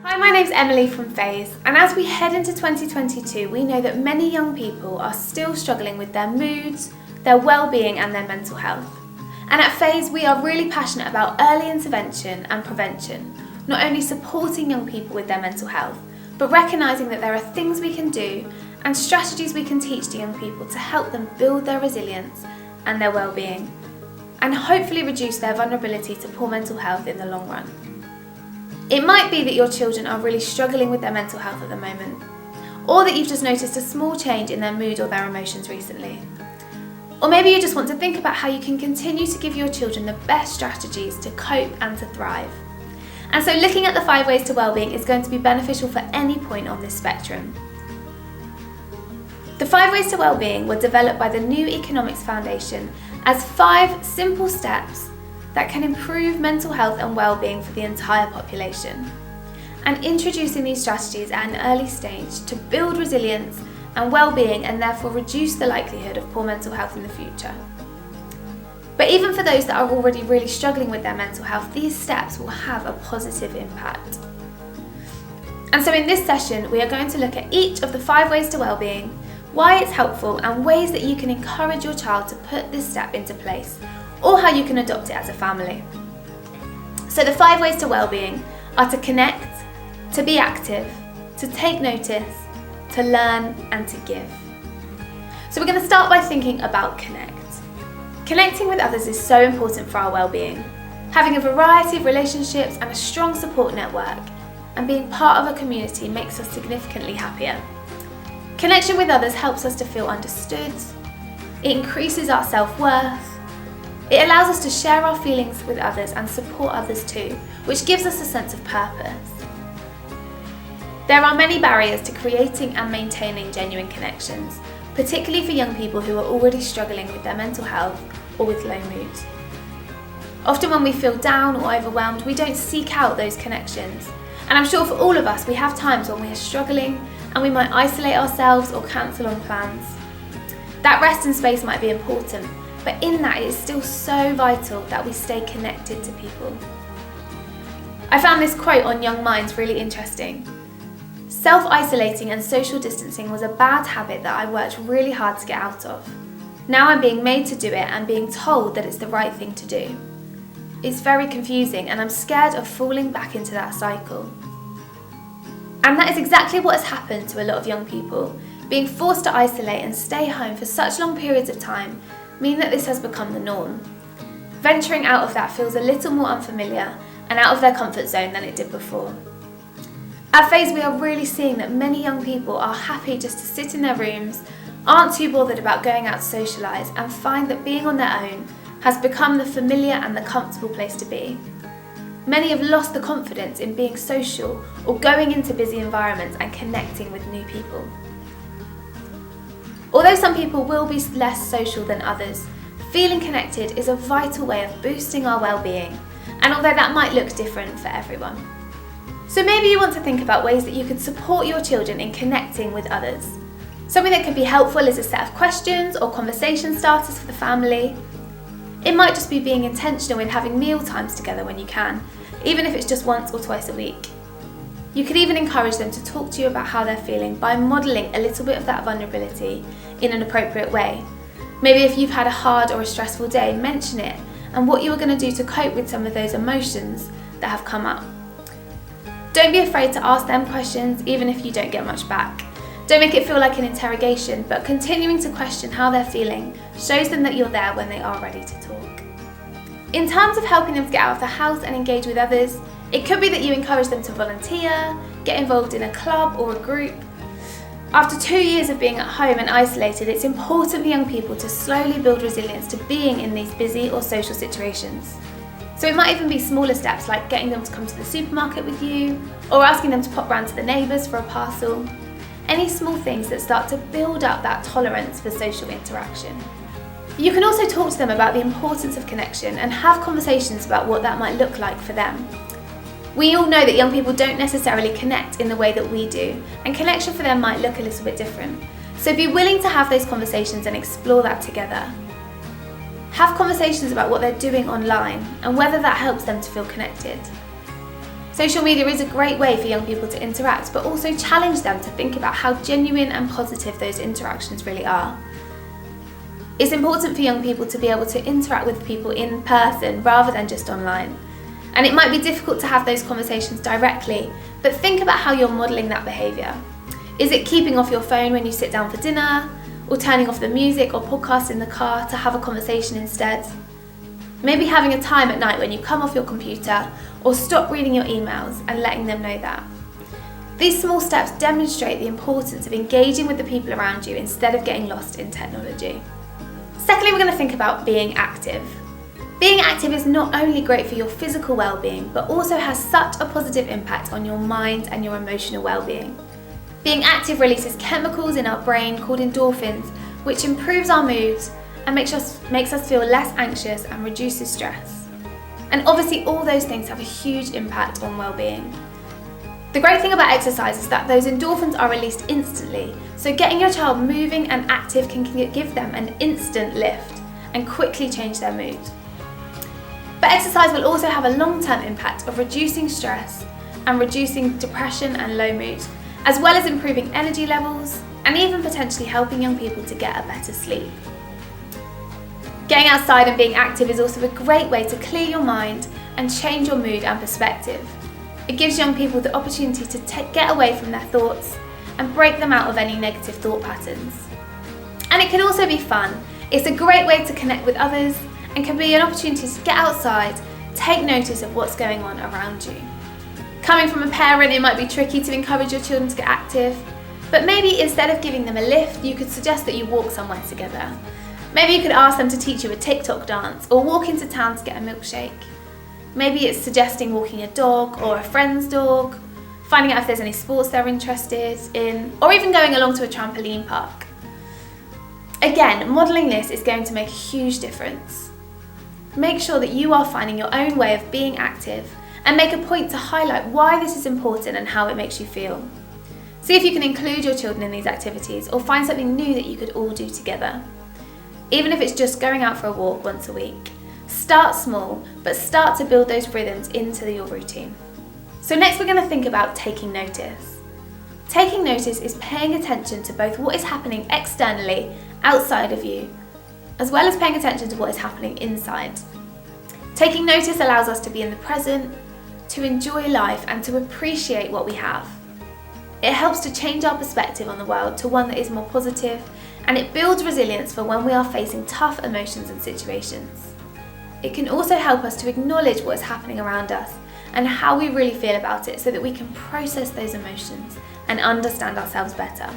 Hi, my name's Emily from Phase, and as we head into 2022, we know that many young people are still struggling with their moods, their well-being and their mental health. And at Phase, we are really passionate about early intervention and prevention, not only supporting young people with their mental health, but recognising that there are things we can do and strategies we can teach to young people to help them build their resilience and their well-being, and hopefully reduce their vulnerability to poor mental health in the long run. It might be that your children are really struggling with their mental health at the moment, or that you've just noticed a small change in their mood or their emotions recently. Or maybe you just want to think about how you can continue to give your children the best strategies to cope and to thrive. And so looking at the 5 ways to wellbeing is going to be beneficial for any point on this spectrum. The 5 ways to wellbeing were developed by the New Economics Foundation as 5 simple steps that can improve mental health and well-being for the entire population, and introducing these strategies at an early stage to build resilience and well-being and therefore reduce the likelihood of poor mental health in the future. But even for those that are already really struggling with their mental health, these steps will have a positive impact. And so in this session, we are going to look at each of the 5 ways to wellbeing, why it's helpful and ways that you can encourage your child to put this step into place, or how you can adopt it as a family. So the 5 ways to wellbeing are to connect, to be active, to take notice, to learn and to give. So we're going to start by thinking about connect. Connecting with others is so important for our well-being. Having a variety of relationships and a strong support network and being part of a community makes us significantly happier. Connection with others helps us to feel understood. It increases our self-worth. It allows us to share our feelings with others and support others too, which gives us a sense of purpose. There are many barriers to creating and maintaining genuine connections, particularly for young people who are already struggling with their mental health or with low mood. Often when we feel down or overwhelmed, we don't seek out those connections. And I'm sure for all of us, we have times when we are struggling and we might isolate ourselves or cancel on plans. That rest and space might be important, but in that it is still so vital that we stay connected to people. I found this quote on Young Minds really interesting. Self-isolating and social distancing was a bad habit that I worked really hard to get out of. Now I'm being made to do it and being told that it's the right thing to do. It's very confusing and I'm scared of falling back into that cycle. And that is exactly what has happened to a lot of young people. Being forced to isolate and stay home for such long periods of time mean that this has become the norm. Venturing out of that feels a little more unfamiliar and out of their comfort zone than it did before. At Phase, we are really seeing that many young people are happy just to sit in their rooms, aren't too bothered about going out to socialise, and find that being on their own has become the familiar and the comfortable place to be. Many have lost the confidence in being social or going into busy environments and connecting with new people. Although some people will be less social than others, feeling connected is a vital way of boosting our well-being, and although that might look different for everyone. So maybe you want to think about ways that you could support your children in connecting with others. Something that could be helpful is a set of questions or conversation starters for the family. It might just be being intentional in having meal times together when you can, even if it's just once or twice a week. You could even encourage them to talk to you about how they're feeling by modelling a little bit of that vulnerability in an appropriate way. Maybe if you've had a hard or a stressful day, mention it and what you are going to do to cope with some of those emotions that have come up. Don't be afraid to ask them questions even if you don't get much back. Don't make it feel like an interrogation, but continuing to question how they're feeling shows them that you're there when they are ready to talk. In terms of helping them to get out of the house and engage with others, it could be that you encourage them to volunteer, get involved in a club or a group. After 2 years of being at home and isolated, it's important for young people to slowly build resilience to being in these busy or social situations. So it might even be smaller steps like getting them to come to the supermarket with you, or asking them to pop round to the neighbours for a parcel. Any small things that start to build up that tolerance for social interaction. You can also talk to them about the importance of connection and have conversations about what that might look like for them. We all know that young people don't necessarily connect in the way that we do, and connection for them might look a little bit different. So be willing to have those conversations and explore that together. Have conversations about what they're doing online and whether that helps them to feel connected. Social media is a great way for young people to interact, but also challenge them to think about how genuine and positive those interactions really are. It's important for young people to be able to interact with people in person rather than just online. And it might be difficult to have those conversations directly, but think about how you're modelling that behaviour. Is it keeping off your phone when you sit down for dinner, or turning off the music or podcast in the car to have a conversation instead? Maybe having a time at night when you come off your computer, or stop reading your emails and letting them know that. These small steps demonstrate the importance of engaging with the people around you instead of getting lost in technology. Secondly, we're going to think about being active. Being active is not only great for your physical well-being, but also has such a positive impact on your mind and your emotional well-being. Being active releases chemicals in our brain called endorphins, which improves our moods and makes us feel less anxious and reduces stress. And obviously all those things have a huge impact on well-being. The great thing about exercise is that those endorphins are released instantly, so getting your child moving and active can give them an instant lift and quickly change their mood. But exercise will also have a long-term impact of reducing stress and reducing depression and low mood, as well as improving energy levels and even potentially helping young people to get a better sleep. Getting outside and being active is also a great way to clear your mind and change your mood and perspective. It gives young people the opportunity to get away from their thoughts and break them out of any negative thought patterns. And it can also be fun. It's a great way to connect with others and can be an opportunity to get outside, take notice of what's going on around you. Coming from a parent, it might be tricky to encourage your children to get active, but maybe instead of giving them a lift, you could suggest that you walk somewhere together. Maybe you could ask them to teach you a TikTok dance or walk into town to get a milkshake. Maybe it's suggesting walking a dog or a friend's dog, finding out if there's any sports they're interested in, or even going along to a trampoline park. Again, modelling this is going to make a huge difference. Make sure that you are finding your own way of being active and make a point to highlight why this is important and how it makes you feel. See if you can include your children in these activities or find something new that you could all do together. Even if it's just going out for a walk once a week. Start small, but start to build those rhythms into your routine. So next we're going to think about taking notice. Taking notice is paying attention to both what is happening externally, outside of you, as well as paying attention to what is happening inside. Taking notice allows us to be in the present, to enjoy life and to appreciate what we have. It helps to change our perspective on the world to one that is more positive, and it builds resilience for when we are facing tough emotions and situations. It can also help us to acknowledge what is happening around us and how we really feel about it so that we can process those emotions and understand ourselves better.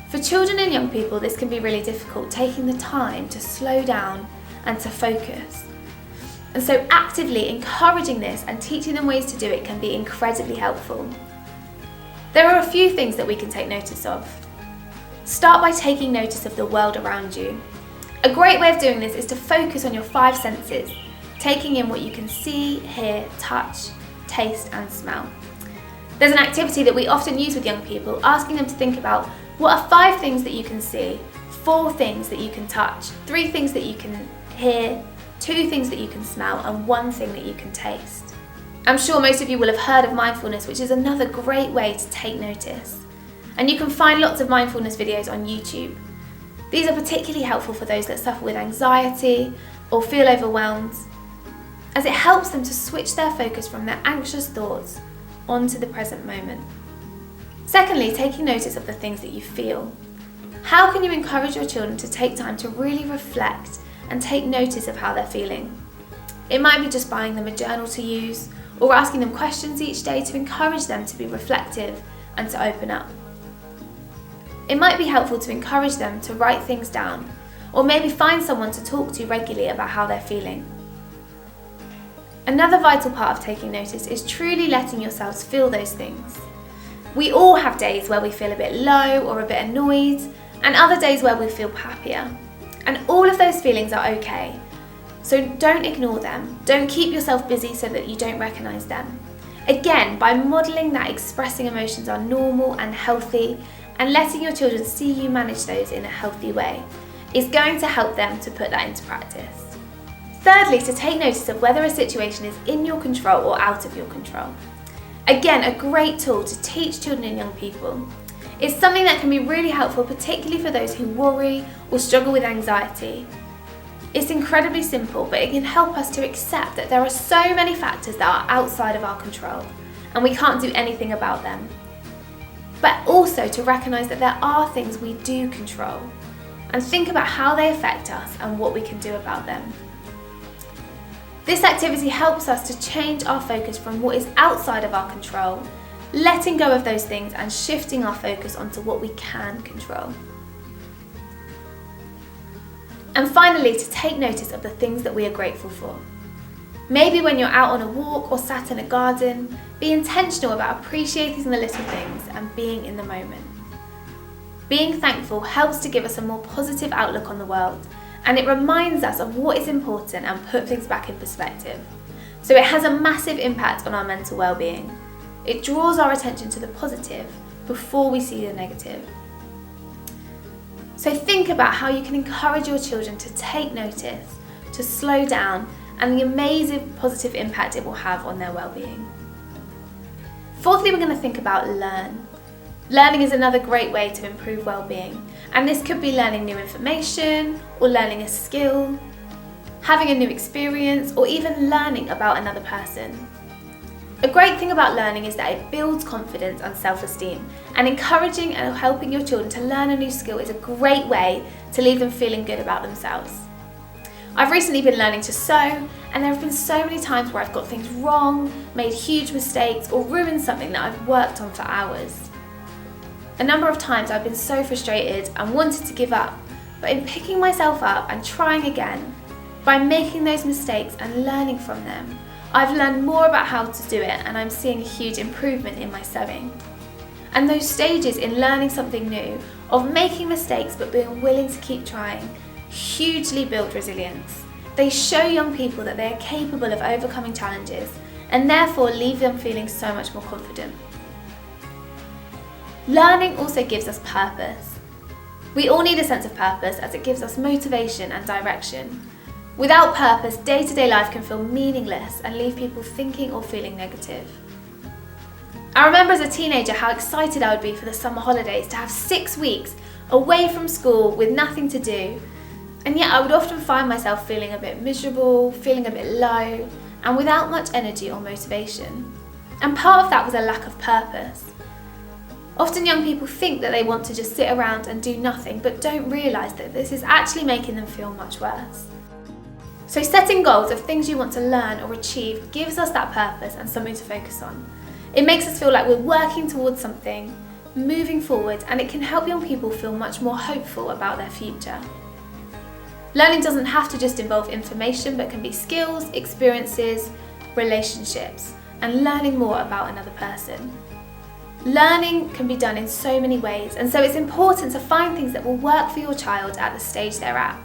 For children and young people, this can be really difficult, taking the time to slow down and to focus. And so actively encouraging this and teaching them ways to do it can be incredibly helpful. There are a few things that we can take notice of. Start by taking notice of the world around you. A great way of doing this is to focus on your 5 senses, taking in what you can see, hear, touch, taste and smell. There's an activity that we often use with young people, asking them to think about what are 5 things that you can see, 4 things that you can touch, 3 things that you can hear, 2 things that you can smell and 1 thing that you can taste. I'm sure most of you will have heard of mindfulness, which is another great way to take notice. And you can find lots of mindfulness videos on YouTube. These are particularly helpful for those that suffer with anxiety or feel overwhelmed, as it helps them to switch their focus from their anxious thoughts onto the present moment. Secondly, taking notice of the things that you feel. How can you encourage your children to take time to really reflect and take notice of how they're feeling? It might be just buying them a journal to use, or asking them questions each day to encourage them to be reflective and to open up. It might be helpful to encourage them to write things down, or maybe find someone to talk to regularly about how they're feeling. Another vital part of taking notice is truly letting yourselves feel those things. We all have days where we feel a bit low or a bit annoyed, and other days where we feel happier. And all of those feelings are okay. So don't ignore them. Don't keep yourself busy so that you don't recognise them. Again, by modelling that expressing emotions are normal and healthy, and letting your children see you manage those in a healthy way, is going to help them to put that into practice. Thirdly, to take notice of whether a situation is in your control or out of your control. Again, a great tool to teach children and young people. It's something that can be really helpful, particularly for those who worry or struggle with anxiety. It's incredibly simple, but it can help us to accept that there are so many factors that are outside of our control and we can't do anything about them. But also to recognise that there are things we do control and think about how they affect us and what we can do about them. This activity helps us to change our focus from what is outside of our control, letting go of those things and shifting our focus onto what we can control. And finally, to take notice of the things that we are grateful for. Maybe when you're out on a walk or sat in a garden, be intentional about appreciating the little things and being in the moment. Being thankful helps to give us a more positive outlook on the world, and it reminds us of what is important and put things back in perspective. So it has a massive impact on our mental well-being. It draws our attention to the positive before we see the negative. So think about how you can encourage your children to take notice, to slow down, and the amazing positive impact it will have on their well-being. Fourthly, we're going to think about learn. Learning is another great way to improve well-being, and this could be learning new information or learning a skill, having a new experience, or even learning about another person. A great thing about learning is that it builds confidence and self-esteem, and encouraging and helping your children to learn a new skill is a great way to leave them feeling good about themselves. I've recently been learning to sew, and there have been so many times where I've got things wrong, made huge mistakes, or ruined something that I've worked on for hours. A number of times I've been so frustrated and wanted to give up, but in picking myself up and trying again, by making those mistakes and learning from them, I've learned more about how to do it, and I'm seeing a huge improvement in my sewing. And those stages in learning something new, of making mistakes but being willing to keep trying, hugely build resilience. They show young people that they are capable of overcoming challenges and therefore leave them feeling so much more confident. Learning also gives us purpose. We all need a sense of purpose as it gives us motivation and direction. Without purpose, day-to-day life can feel meaningless and leave people thinking or feeling negative. I remember as a teenager how excited I would be for the summer holidays to have 6 weeks away from school with nothing to do, and yet I would often find myself feeling a bit miserable, feeling a bit low, and without much energy or motivation. And part of that was a lack of purpose. Often young people think that they want to just sit around and do nothing, but don't realise that this is actually making them feel much worse. So setting goals of things you want to learn or achieve gives us that purpose and something to focus on. It makes us feel like we're working towards something, moving forward, and it can help young people feel much more hopeful about their future. Learning doesn't have to just involve information, but can be skills, experiences, relationships, and learning more about another person. Learning can be done in so many ways, and so it's important to find things that will work for your child at the stage they're at.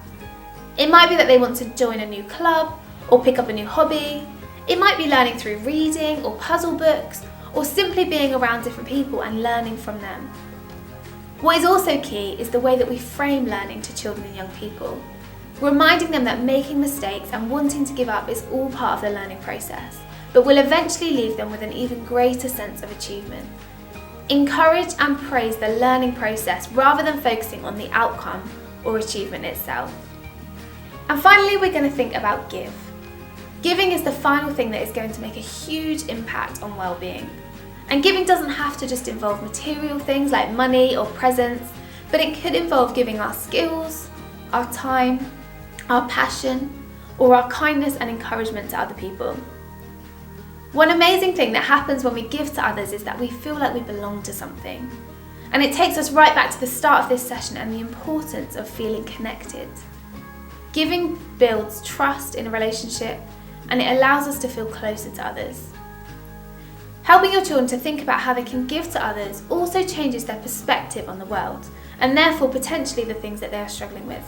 It might be that they want to join a new club or pick up a new hobby. It might be learning through reading or puzzle books, or simply being around different people and learning from them. What is also key is the way that we frame learning to children and young people, reminding them that making mistakes and wanting to give up is all part of the learning process, but will eventually leave them with an even greater sense of achievement. Encourage and praise the learning process rather than focusing on the outcome or achievement itself. And finally, we're going to think about give. Giving is the final thing that is going to make a huge impact on well-being. And giving doesn't have to just involve material things like money or presents, but it could involve giving our skills, our time, our passion, or our kindness and encouragement to other people. One amazing thing that happens when we give to others is that we feel like we belong to something. And it takes us right back to the start of this session and the importance of feeling connected. Giving builds trust in a relationship, and it allows us to feel closer to others. Helping your children to think about how they can give to others also changes their perspective on the world, and therefore potentially the things that they are struggling with.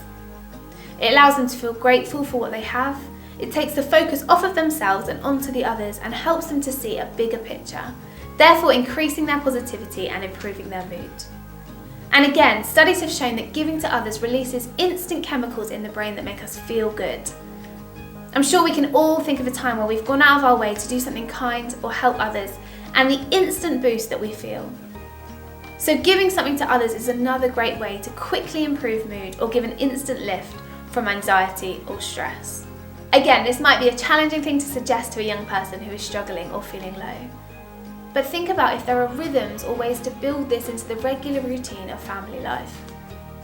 It allows them to feel grateful for what they have. It takes the focus off of themselves and onto the others and helps them to see a bigger picture, therefore increasing their positivity and improving their mood. And again, studies have shown that giving to others releases instant chemicals in the brain that make us feel good. I'm sure we can all think of a time where we've gone out of our way to do something kind or help others, and the instant boost that we feel. So giving something to others is another great way to quickly improve mood or give an instant lift from anxiety or stress. Again, this might be a challenging thing to suggest to a young person who is struggling or feeling low. But think about if there are rhythms or ways to build this into the regular routine of family life.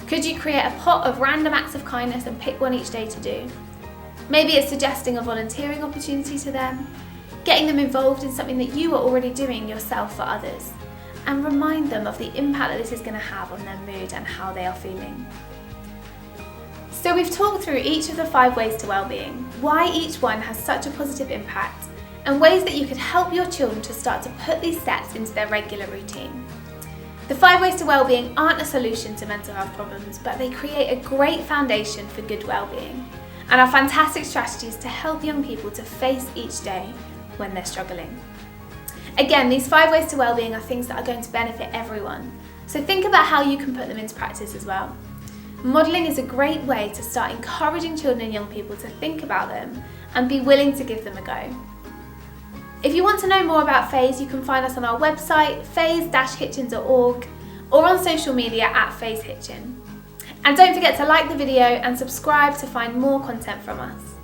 Could you create a pot of random acts of kindness and pick one each day to do? Maybe it's suggesting a volunteering opportunity to them, getting them involved in something that you are already doing yourself for others, and remind them of the impact that this is going to have on their mood and how they are feeling. So we've talked through each of the 5 ways to wellbeing, why each one has such a positive impact, and ways that you could help your children to start to put these steps into their regular routine. The 5 ways to wellbeing aren't a solution to mental health problems, but they create a great foundation for good wellbeing, and are fantastic strategies to help young people to face each day when they're struggling. Again, these 5 ways to wellbeing are things that are going to benefit everyone, so think about how you can put them into practice as well. Modelling is a great way to start encouraging children and young people to think about them and be willing to give them a go. If you want to know more about Phase, you can find us on our website, phase-hitchin.org, or on social media at Phase Hitchin. And don't forget to like the video and subscribe to find more content from us.